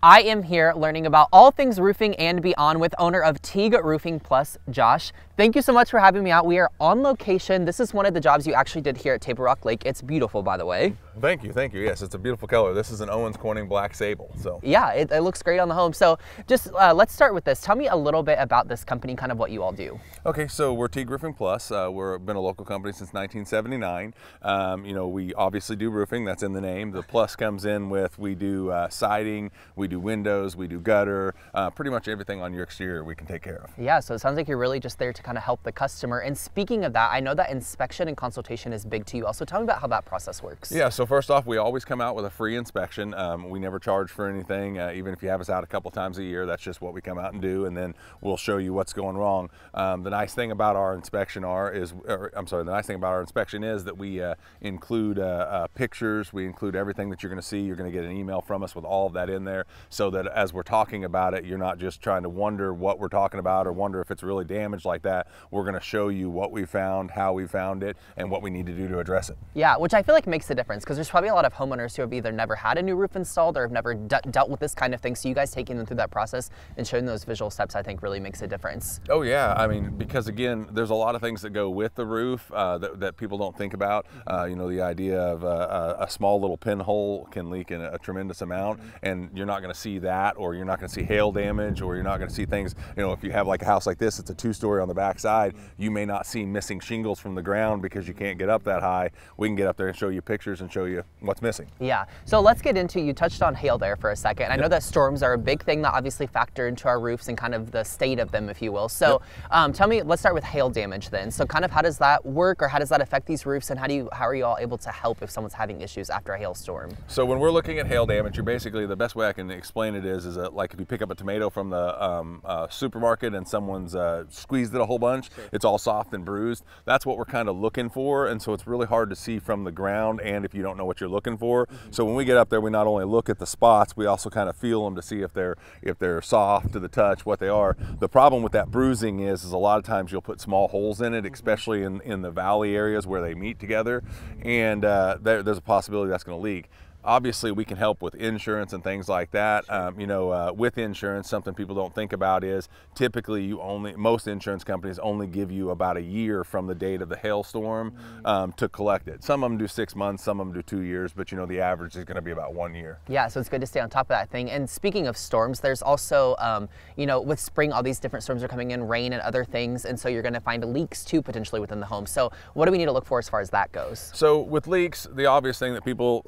I am here learning about all things roofing and beyond with owner of Teague Roofing Plus, Josh. Thank you so much for having me out. We are on location. This is one of the jobs you actually did here at Table Rock Lake. It's beautiful, by the way. Thank you, thank you. Yes, it's a beautiful color. This is an Owens Corning Black Sable. So yeah, it looks great on the home. So just let's start with this. Tell me a little bit about this company, kind of what you all do. Okay, so we're Teague Roofing Plus. We've been a local company since 1979. You know, we obviously do roofing. That's in the name. The plus comes in with we do siding, we do windows, we do gutter, pretty much everything on your exterior we can take care of. Yeah, so it sounds like you're really just there to kind of help the customer. And speaking of that, I know that inspection and consultation is big to you. Also, tell me about how that process works. Yeah, so first off, we always come out with a free inspection. We never charge for anything, even if you have us out a couple times a year. That's just what we come out and do, and then we'll show you what's going wrong. The nice thing about our inspection is that we include pictures. We include everything that you're going to see. You're going to get an email from us with all of that in there, so that as we're talking about it, you're not just trying to wonder what we're talking about or wonder if it's really damaged like that. We're going to show you what we found, how we found it, and what we need to do to address it. Yeah, which I feel like makes a difference, because there's probably a lot of homeowners who have either never had a new roof installed or have never dealt with this kind of thing. So you guys taking them through that process and showing those visual steps, I think really makes a difference. Oh yeah, I mean, because again, there's a lot of things that go with the roof that people don't think about. You know, the idea of a small little pinhole can leak in a tremendous amount, and you're not going to see that, or you're not going to see hail damage, or you're not going to see things. You know, if you have like a house like this, it's a two-story on the back side, you may not see missing shingles from the ground because you can't get up that high. We can get up there and show you pictures and show you what's missing. Yeah, so let's get into, you touched on hail there for a second. I know that storms are a big thing that obviously factor into our roofs and kind of the state of them, if you will. So tell me, let's start with hail damage then. So kind of how does that work, or how does that affect these roofs, and how are you all able to help if someone's having issues after a hailstorm? So when we're looking at hail damage, you're basically, the best way I can explain it is like if you pick up a tomato from the supermarket and someone's squeezed it a whole bunch, it's all soft and bruised. That's what we're kind of looking for, and so it's really hard to see from the ground, and if you don't know what you're looking for. So when we get up there, we not only look at the spots, we also kind of feel them to see if they're soft to the touch, what they are. The problem with that bruising is a lot of times you'll put small holes in it, especially in the valley areas where they meet together, and there's a possibility that's going to leak. Obviously, we can help with insurance and things like that. You know, with insurance, something people don't think about is typically most insurance companies only give you about a year from the date of the hailstorm to collect it. Some of them do 6 months, some of them do 2 years, but you know, the average is going to be about 1 year. Yeah, so it's good to stay on top of that thing. And speaking of storms, there's also, you know, with spring, all these different storms are coming in, rain and other things, and so you're going to find leaks too potentially within the home. So what do we need to look for as far as that goes? So with leaks, the obvious thing that people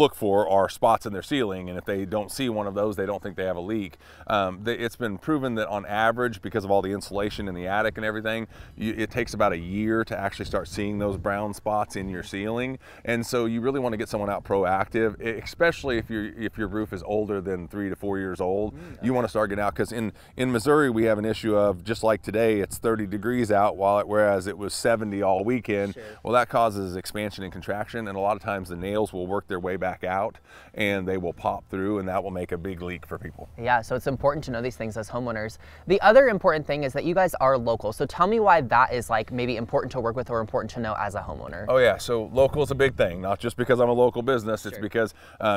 look for are spots in their ceiling, and if they don't see one of those, they don't think they have a leak. It's been proven that on average, because of all the insulation in the attic and everything, it takes about a year to actually start seeing those brown spots in your ceiling, and so you really want to get someone out proactive, especially if your roof is older than 3 to 4 years old. You want to start getting out, because in Missouri we have an issue of, just like today, it's 30 degrees out, whereas it was 70 all weekend. Sure. Well, that causes expansion and contraction, and a lot of times the nails will work their way back out and they will pop through, and that will make a big leak for people. Yeah, so it's important to know these things as homeowners. The other important thing is that you guys are local. So tell me why that is like maybe important to work with or important to know as a homeowner. Oh yeah, so local is a big thing, not just because I'm a local business. It's because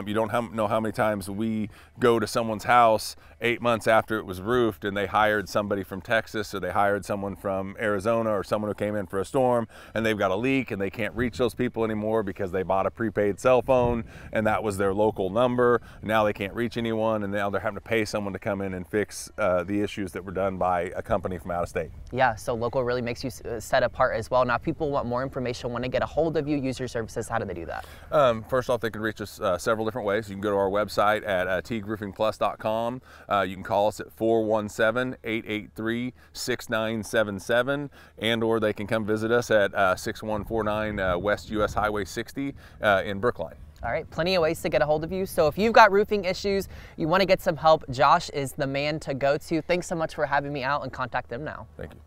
you don't know how many times we go to someone's house 8 months after it was roofed and they hired somebody from Texas, or they hired someone from Arizona, or someone who came in for a storm, and they've got a leak and they can't reach those people anymore because they bought a prepaid cell phone and that was their local number. Now they can't reach anyone, and now they're having to pay someone to come in and fix the issues that were done by a company from out of state. Yeah, so local really makes you set apart as well. Now, if people want more information, want to get a hold of you, use your services, how do they do that? First off, they can reach us several different ways. You can go to our website at teagueroofingplus.com. You can call us at 417-883-6977, and/or they can come visit us at 6149 West US Highway 60 in Brookline. All right, plenty of ways to get a hold of you. So if you've got roofing issues, you want to get some help, Josh is the man to go to. Thanks so much for having me out, and contact them now. Thank you.